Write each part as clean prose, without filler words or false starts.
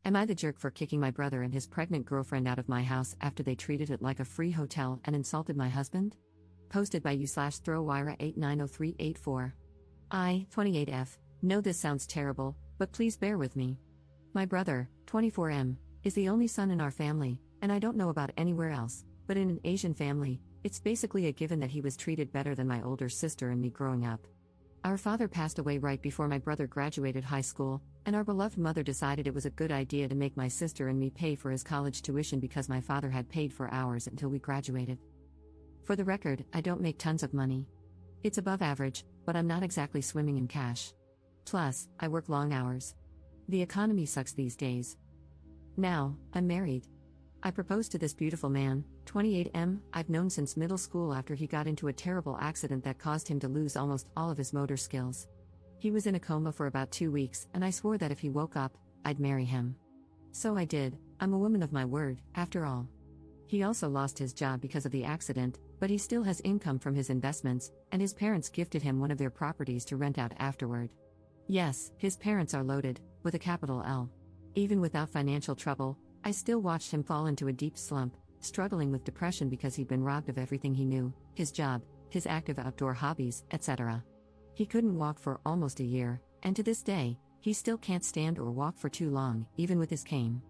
Am I the jerk for kicking my brother and his pregnant girlfriend out of my house after they treated it like a free hotel and insulted my husband? Posted by u/throwwira890384. I, 28F, know this sounds terrible, but please bear with me. My brother, 24M, is the only son in our family, and I don't know about anywhere else, but in an Asian family, it's basically a given that he was treated better than my older sister and me growing up. Our father passed away right before my brother graduated high school, and our beloved mother decided it was a good idea to make my sister and me pay for his college tuition because my father had paid for ours until we graduated. For the record, I don't make tons of money. It's above average, but I'm not exactly swimming in cash. Plus, I work long hours. The economy sucks these days. Now, I'm married. I proposed to this beautiful man, 28M, I've known since middle school after he got into a terrible accident that caused him to lose almost all of his motor skills. He was in a coma for about 2 weeks, and I swore that if he woke up, I'd marry him. So I did. I'm a woman of my word, after all. He also lost his job because of the accident, but he still has income from his investments, and his parents gifted him one of their properties to rent out afterward. Yes, his parents are loaded, with a capital L. Even without financial trouble, I still watched him fall into a deep slump, struggling with depression because he'd been robbed of everything he knew, his job, his active outdoor hobbies, etc. He couldn't walk for almost a year, and to this day, he still can't stand or walk for too long, even with his cane.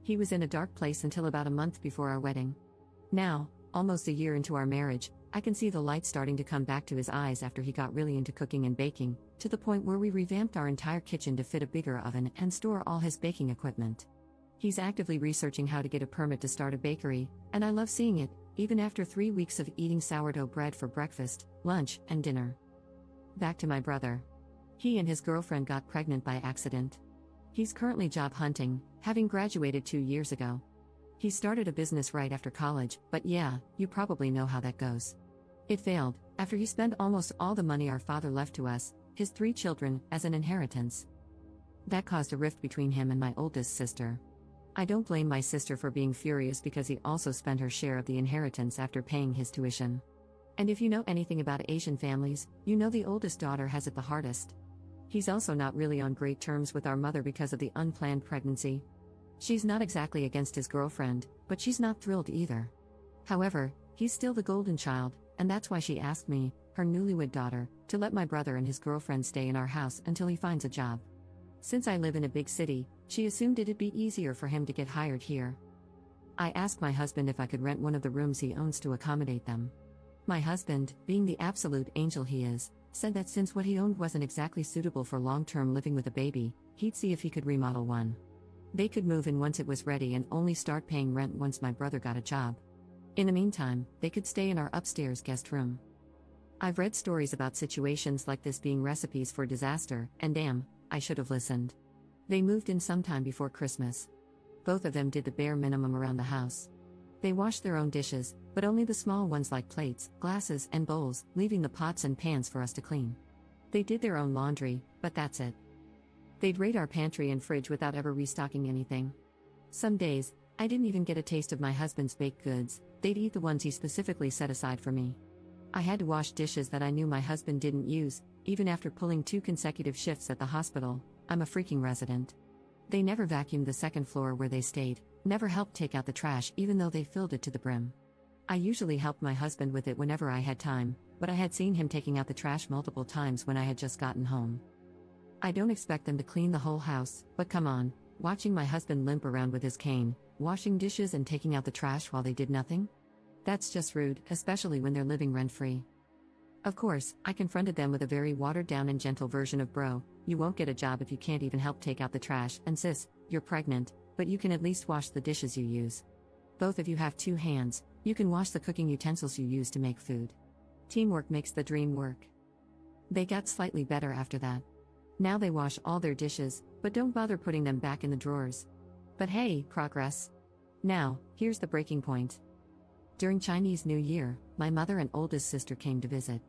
He was in a dark place until about a month before our wedding. Now, almost a year into our marriage, I can see the light starting to come back to his eyes after he got really into cooking and baking, to the point where we revamped our entire kitchen to fit a bigger oven and store all his baking equipment. He's actively researching how to get a permit to start a bakery, and I love seeing it, even after 3 weeks of eating sourdough bread for breakfast, lunch, and dinner. Back to my brother. He and his girlfriend got pregnant by accident. He's currently job hunting, having graduated 2 years ago. He started a business right after college, but yeah, you probably know how that goes. It failed, after he spent almost all the money our father left to us, his 3 children, as an inheritance. That caused a rift between him and my oldest sister. I don't blame my sister for being furious because he also spent her share of the inheritance after paying his tuition. And if you know anything about Asian families, you know the oldest daughter has it the hardest. He's also not really on great terms with our mother because of the unplanned pregnancy. She's not exactly against his girlfriend, but she's not thrilled either. However, he's still the golden child, and that's why she asked me, her newlywed daughter, to let my brother and his girlfriend stay in our house until he finds a job. Since I live in a big city, she assumed it'd be easier for him to get hired here. I asked my husband if I could rent one of the rooms he owns to accommodate them. My husband, being the absolute angel he is, said that since what he owned wasn't exactly suitable for long-term living with a baby, he'd see if he could remodel one. They could move in once it was ready and only start paying rent once my brother got a job. In the meantime, they could stay in our upstairs guest room. I've read stories about situations like this being recipes for disaster, and damn, I should have listened. They moved in sometime before Christmas. Both of them did the bare minimum around the house. They washed their own dishes, but only the small ones like plates, glasses, and bowls, leaving the pots and pans for us to clean. They did their own laundry, but that's it. They'd raid our pantry and fridge without ever restocking anything. Some days, I didn't even get a taste of my husband's baked goods. They'd eat the ones he specifically set aside for me. I had to wash dishes that I knew my husband didn't use, even after pulling 2 consecutive shifts at the hospital. I'm a freaking resident. They never vacuumed the second floor where they stayed, never helped take out the trash even though they filled it to the brim. I usually helped my husband with it whenever I had time, but I had seen him taking out the trash multiple times when I had just gotten home. I don't expect them to clean the whole house, but come on, watching my husband limp around with his cane, washing dishes and taking out the trash while they did nothing? That's just rude, especially when they're living rent-free. Of course, I confronted them with a very watered-down and gentle version of bro, you won't get a job if you can't even help take out the trash, and sis, you're pregnant, but you can at least wash the dishes you use. Both of you have 2 hands, you can wash the cooking utensils you use to make food. Teamwork makes the dream work. They got slightly better after that. Now they wash all their dishes, but don't bother putting them back in the drawers. But hey, progress. Now, here's the breaking point. During Chinese New Year, my mother and oldest sister came to visit.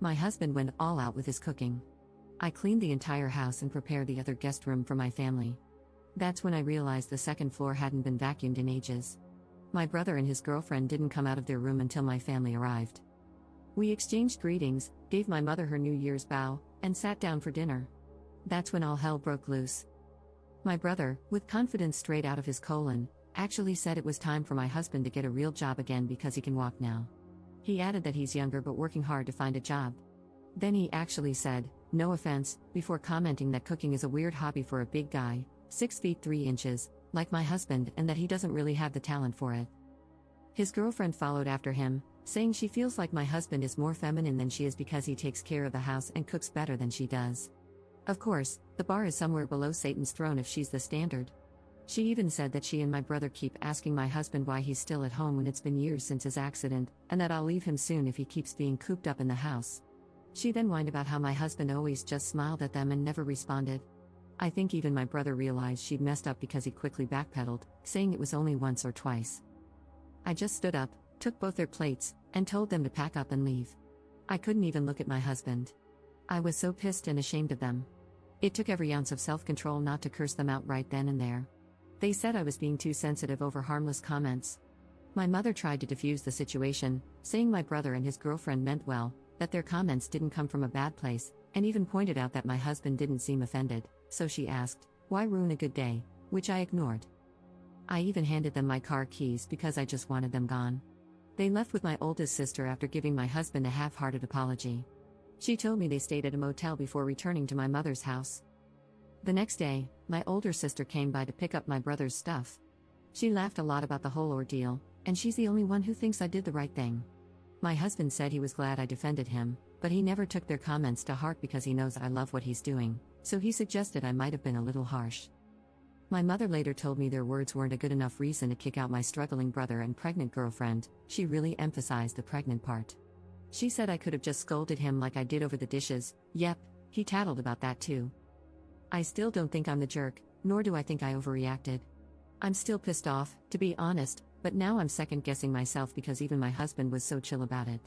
My husband went all out with his cooking. I cleaned the entire house and prepared the other guest room for my family. That's when I realized the second floor hadn't been vacuumed in ages. My brother and his girlfriend didn't come out of their room until my family arrived. We exchanged greetings, gave my mother her New Year's bow, and sat down for dinner. That's when all hell broke loose. My brother, with confidence straight out of his colon, actually said it was time for my husband to get a real job again because he can walk now. He added that he's younger but working hard to find a job. Then he actually said, "No offense," before commenting that cooking is a weird hobby for a big guy, 6 feet 3 inches, like my husband, and that he doesn't really have the talent for it. His girlfriend followed after him, saying she feels like my husband is more feminine than she is because he takes care of the house and cooks better than she does. Of course, the bar is somewhere below Satan's throne if she's the standard. She even said that she and my brother keep asking my husband why he's still at home when it's been years since his accident, and that I'll leave him soon if he keeps being cooped up in the house. She then whined about how my husband always just smiled at them and never responded. I think even my brother realized she'd messed up because he quickly backpedaled, saying it was only once or twice. I just stood up, took both their plates, and told them to pack up and leave. I couldn't even look at my husband. I was so pissed and ashamed of them. It took every ounce of self-control not to curse them out right then and there. They said I was being too sensitive over harmless comments. My mother tried to defuse the situation, saying my brother and his girlfriend meant well, that their comments didn't come from a bad place, and even pointed out that my husband didn't seem offended, so she asked, "Why ruin a good day?" which I ignored. I even handed them my car keys because I just wanted them gone. They left with my oldest sister after giving my husband a half-hearted apology. She told me they stayed at a motel before returning to my mother's house. The next day, my older sister came by to pick up my brother's stuff. She laughed a lot about the whole ordeal, and she's the only one who thinks I did the right thing. My husband said he was glad I defended him, but he never took their comments to heart because he knows I love what he's doing, so he suggested I might have been a little harsh. My mother later told me their words weren't a good enough reason to kick out my struggling brother and pregnant girlfriend. She really emphasized the pregnant part. She said I could have just scolded him like I did over the dishes. Yep, he tattled about that too. I still don't think I'm the jerk, nor do I think I overreacted. I'm still pissed off, to be honest, but now I'm second-guessing myself because even my husband was so chill about it.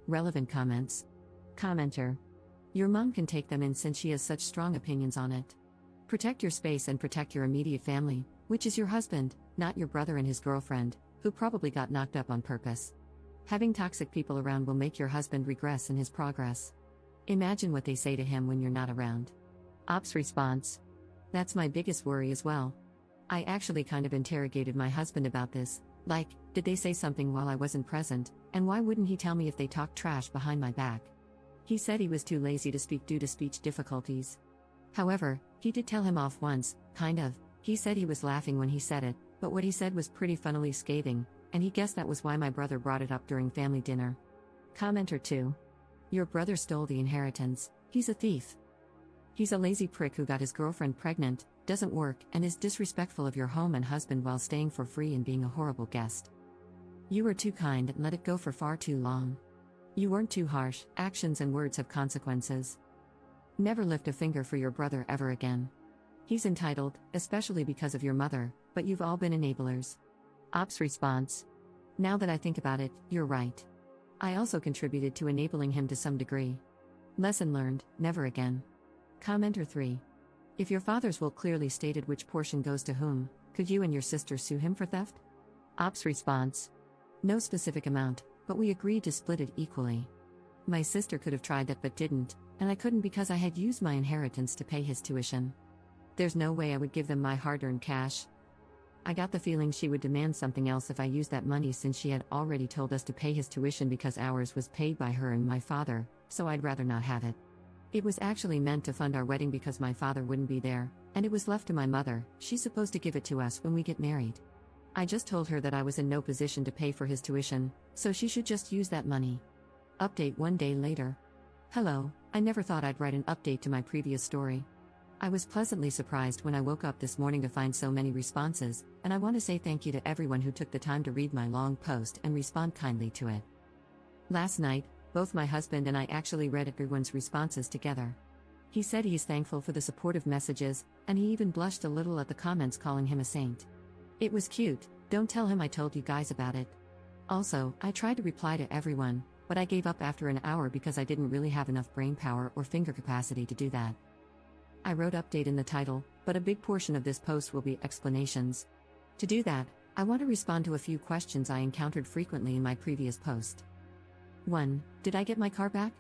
Relevant comments. Commenter. Your mom can take them in since she has such strong opinions on it. Protect your space and protect your immediate family, which is your husband, not your brother and his girlfriend, who probably got knocked up on purpose. Having toxic people around will make your husband regress in his progress. Imagine what they say to him when you're not around. Ops response. That's my biggest worry as well. I actually kind of interrogated my husband about this, like, did they say something while I wasn't present, and why wouldn't he tell me if they talked trash behind my back? He said he was too lazy to speak due to speech difficulties. However, he did tell him off once, kind of. He said he was laughing when he said it, but what he said was pretty funnily scathing, and he guessed that was why my brother brought it up during family dinner. Commenter 2. Your brother stole the inheritance. He's a thief. He's a lazy prick who got his girlfriend pregnant, doesn't work, and is disrespectful of your home and husband while staying for free and being a horrible guest. You were too kind and let it go for far too long. You weren't too harsh. Actions and words have consequences. Never lift a finger for your brother ever again. He's entitled, especially because of your mother, but you've all been enablers. Ops response. Now that I think about it, you're right. I also contributed to enabling him to some degree. Lesson learned, never again. Commenter 3. If your father's will clearly stated which portion goes to whom, could you and your sister sue him for theft? Ops response. No specific amount, but we agreed to split it equally. My sister could have tried that but didn't, and I couldn't because I had used my inheritance to pay his tuition. There's no way I would give them my hard-earned cash. I got the feeling she would demand something else if I used that money since she had already told us to pay his tuition because ours was paid by her and my father, so I'd rather not have it. It was actually meant to fund our wedding because my father wouldn't be there, and it was left to my mother. She's supposed to give it to us when we get married. I just told her that I was in no position to pay for his tuition, so she should just use that money. Update 1 day later. Hello, I never thought I'd write an update to my previous story. I was pleasantly surprised when I woke up this morning to find so many responses, and I want to say thank you to everyone who took the time to read my long post and respond kindly to it. Last night, both my husband and I actually read everyone's responses together. He said he's thankful for the supportive messages, and he even blushed a little at the comments calling him a saint. It was cute. Don't tell him I told you guys about it. Also, I tried to reply to everyone, but I gave up after an hour because I didn't really have enough brain power or finger capacity to do that. I wrote update in the title, but a big portion of this post will be explanations. To do that, I want to respond to a few questions I encountered frequently in my previous post. 1. Did I get my car back?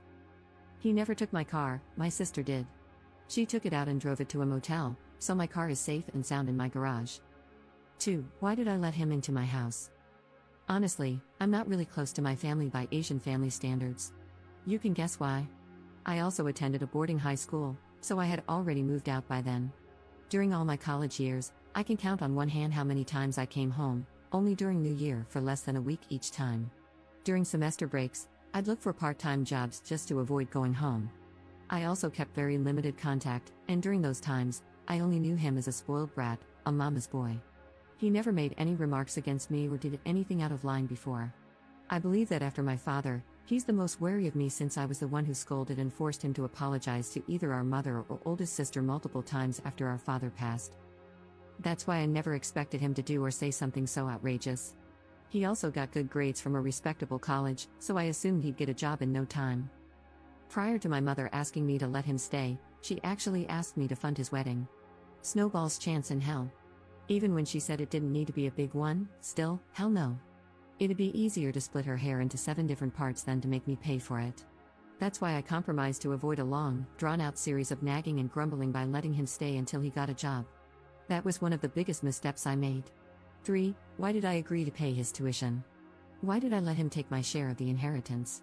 He never took my car, my sister did. She took it out and drove it to a motel, so my car is safe and sound in my garage. 2. Why did I let him into my house? Honestly, I'm not really close to my family by Asian family standards. You can guess why. I also attended a boarding high school, so I had already moved out by then. During all my college years, I can count on one hand how many times I came home, only during New Year for less than a week each time. During semester breaks, I'd look for part-time jobs just to avoid going home. I also kept very limited contact, and during those times, I only knew him as a spoiled brat, a mama's boy. He never made any remarks against me or did anything out of line before. I believe that after my father, he's the most wary of me since I was the one who scolded and forced him to apologize to either our mother or oldest sister multiple times after our father passed. That's why I never expected him to do or say something so outrageous. He also got good grades from a respectable college, so I assumed he'd get a job in no time. Prior to my mother asking me to let him stay, she actually asked me to fund his wedding. Snowball's chance in hell. Even when she said it didn't need to be a big one, still, hell no. It'd be easier to split her hair into 7 different parts than to make me pay for it. That's why I compromised to avoid a long, drawn-out series of nagging and grumbling by letting him stay until he got a job. That was one of the biggest missteps I made. 3. Why did I agree to pay his tuition? Why did I let him take my share of the inheritance?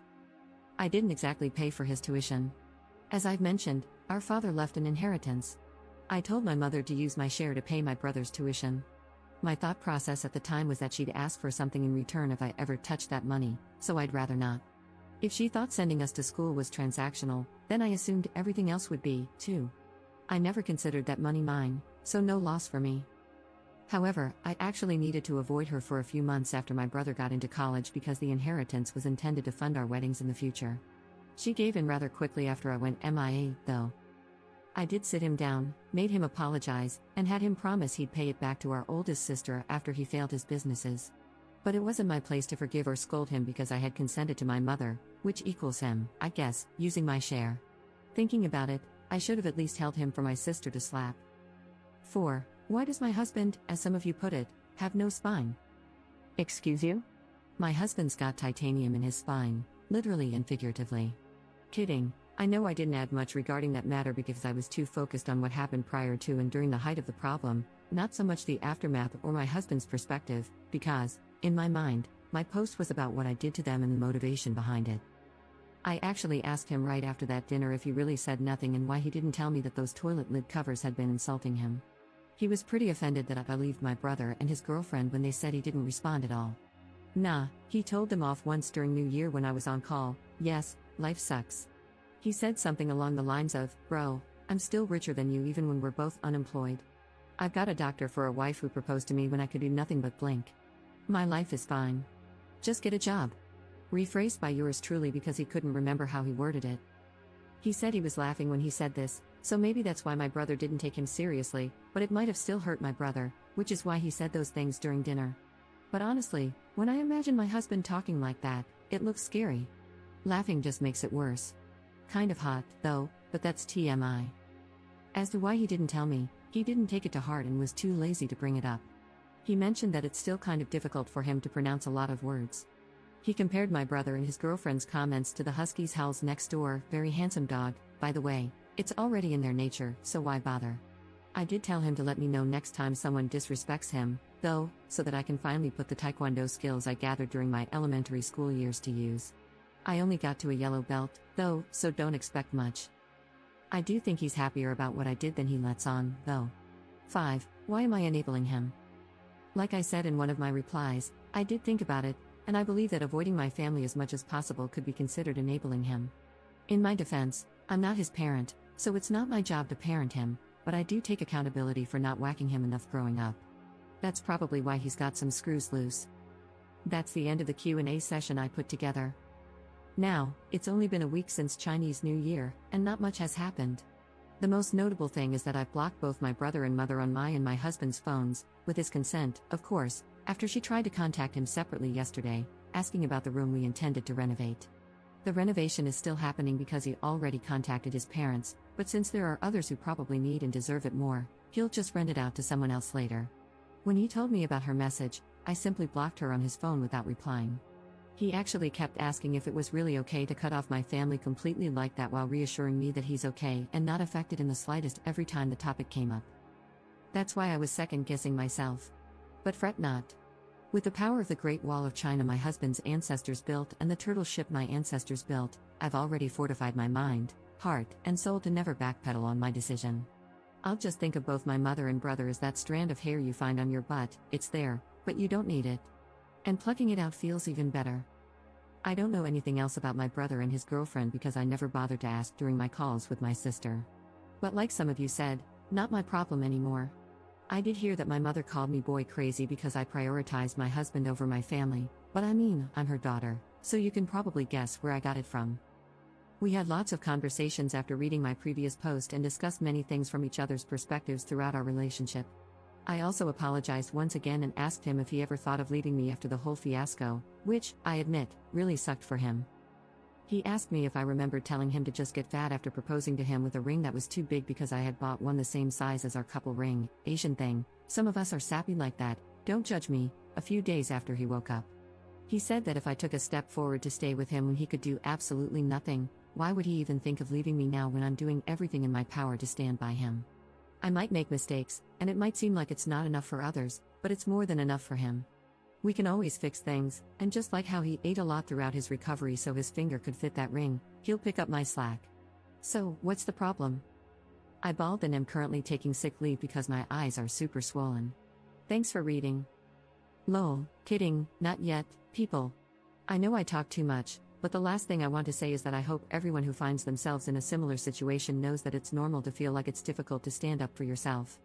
I didn't exactly pay for his tuition. As I've mentioned, our father left an inheritance. I told my mother to use my share to pay my brother's tuition. My thought process at the time was that she'd ask for something in return if I ever touched that money, so I'd rather not. If she thought sending us to school was transactional, then I assumed everything else would be, too. I never considered that money mine, so no loss for me. However, I actually needed to avoid her for a few months after my brother got into college because the inheritance was intended to fund our weddings in the future. She gave in rather quickly after I went MIA, though. I did sit him down, made him apologize, and had him promise he'd pay it back to our oldest sister after he failed his businesses. But it wasn't my place to forgive or scold him because I had consented to my mother, which equals him, I guess, using my share. Thinking about it, I should have at least held him for my sister to slap. 4. Why does my husband, as some of you put it, have no spine? Excuse you? My husband's got titanium in his spine, literally and figuratively. Kidding. I know I didn't add much regarding that matter because I was too focused on what happened prior to and during the height of the problem, not so much the aftermath or my husband's perspective, because, in my mind, my post was about what I did to them and the motivation behind it. I actually asked him right after that dinner if he really said nothing and why he didn't tell me that those toilet lid covers had been insulting him. He was pretty offended that I believed my brother and his girlfriend when they said he didn't respond at all. Nah, he told them off once during New Year when I was on call. Yes, life sucks. He said something along the lines of, "Bro, I'm still richer than you even when we're both unemployed. I've got a doctor for a wife who proposed to me when I could do nothing but blink. My life is fine. Just get a job." Rephrased by yours truly because he couldn't remember how he worded it. He said he was laughing when he said this, so maybe that's why my brother didn't take him seriously, but it might have still hurt my brother, which is why he said those things during dinner. But honestly, when I imagine my husband talking like that, it looks scary. Laughing just makes it worse. Kind of hot, though, but that's TMI. As to why he didn't tell me, he didn't take it to heart and was too lazy to bring it up. He mentioned that it's still kind of difficult for him to pronounce a lot of words. He compared my brother and his girlfriend's comments to the Husky's Howl's next door, very handsome dog. By the way, it's already in their nature, so why bother? I did tell him to let me know next time someone disrespects him, though, so that I can finally put the taekwondo skills I gathered during my elementary school years to use. I only got to a yellow belt, though, so don't expect much. I do think he's happier about what I did than he lets on, though. 5. Why am I enabling him? Like I said in one of my replies, I did think about it, and I believe that avoiding my family as much as possible could be considered enabling him. In my defense, I'm not his parent, so it's not my job to parent him, but I do take accountability for not whacking him enough growing up. That's probably why he's got some screws loose. That's the end of the Q&A session I put together. Now, it's only been a week since Chinese New Year, and not much has happened. The most notable thing is that I've blocked both my brother and mother on my and my husband's phones, with his consent, of course, after she tried to contact him separately yesterday, asking about the room we intended to renovate. The renovation is still happening because he already contacted his parents, but since there are others who probably need and deserve it more, he'll just rent it out to someone else later. When he told me about her message, I simply blocked her on his phone without replying. He actually kept asking if it was really okay to cut off my family completely like that while reassuring me that he's okay and not affected in the slightest every time the topic came up. That's why I was second guessing myself. But fret not. With the power of the Great Wall of China my husband's ancestors built and the turtle ship my ancestors built, I've already fortified my mind, heart, and soul to never backpedal on my decision. I'll just think of both my mother and brother as that strand of hair you find on your butt. It's there, but you don't need it. And plucking it out feels even better. I don't know anything else about my brother and his girlfriend because I never bothered to ask during my calls with my sister. But like some of you said, not my problem anymore. I did hear that my mother called me boy crazy because I prioritized my husband over my family, but I mean, I'm her daughter, so you can probably guess where I got it from. We had lots of conversations after reading my previous post and discussed many things from each other's perspectives throughout our relationship. I also apologized once again and asked him if he ever thought of leaving me after the whole fiasco, which, I admit, really sucked for him. He asked me if I remembered telling him to just get fat after proposing to him with a ring that was too big because I had bought one the same size as our couple ring. Asian thing, some of us are sappy like that, don't judge me. A few days after he woke up, he said that if I took a step forward to stay with him when he could do absolutely nothing, why would he even think of leaving me now when I'm doing everything in my power to stand by him? I might make mistakes, and it might seem like it's not enough for others, but it's more than enough for him. We can always fix things, and just like how he ate a lot throughout his recovery so his finger could fit that ring, he'll pick up my slack. So, what's the problem? I bawled and am currently taking sick leave because my eyes are super swollen. Thanks for reading. Lol, kidding, not yet, people. I know I talk too much, but the last thing I want to say is that I hope everyone who finds themselves in a similar situation knows that it's normal to feel like it's difficult to stand up for yourself.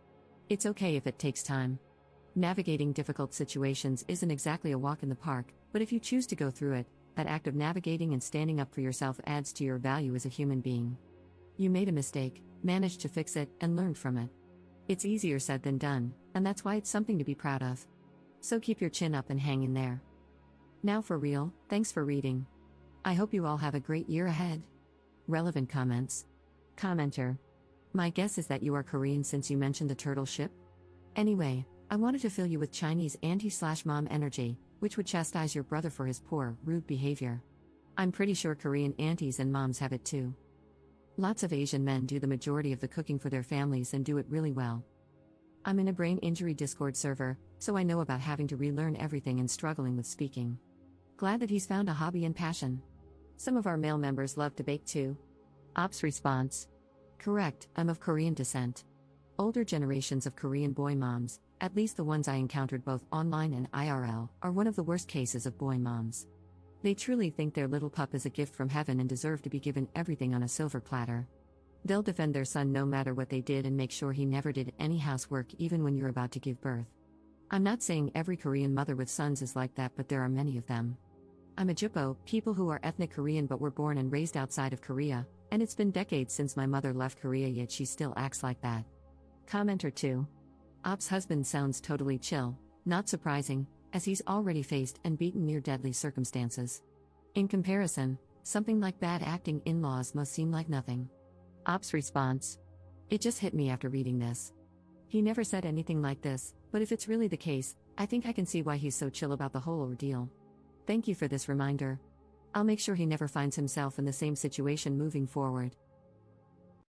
It's okay if it takes time. Navigating difficult situations isn't exactly a walk in the park, but if you choose to go through it, that act of navigating and standing up for yourself adds to your value as a human being. You made a mistake, managed to fix it, and learned from it. It's easier said than done, and that's why it's something to be proud of. So keep your chin up and hang in there. Now for real, thanks for reading. I hope you all have a great year ahead. Relevant comments. Commenter. My guess is that you are Korean since you mentioned the turtle ship? Anyway, I wanted to fill you with Chinese auntie/mom energy, which would chastise your brother for his poor, rude behavior. I'm pretty sure Korean aunties and moms have it too. Lots of Asian men do the majority of the cooking for their families and do it really well. I'm in a brain injury Discord server, so I know about having to relearn everything and struggling with speaking. Glad that he's found a hobby and passion. Some of our male members love to bake too. Ops response. Correct, I'm of Korean descent. Older generations of Korean boy moms, at least the ones I encountered both online and IRL, are one of the worst cases of boy moms. They truly think their little pup is a gift from heaven and deserve to be given everything on a silver platter. They'll defend their son no matter what they did and make sure he never did any housework even when you're about to give birth. I'm not saying every Korean mother with sons is like that, but there are many of them. I'm a Jippo, people who are ethnic Korean but were born and raised outside of Korea, and it's been decades since my mother left Korea yet she still acts like that. Commenter 2. Op's husband sounds totally chill, not surprising, as he's already faced and beaten near deadly circumstances. In comparison, something like bad acting in-laws must seem like nothing. Op's response. It just hit me after reading this. He never said anything like this, but if it's really the case, I think I can see why he's so chill about the whole ordeal. Thank you for this reminder. I'll make sure he never finds himself in the same situation moving forward.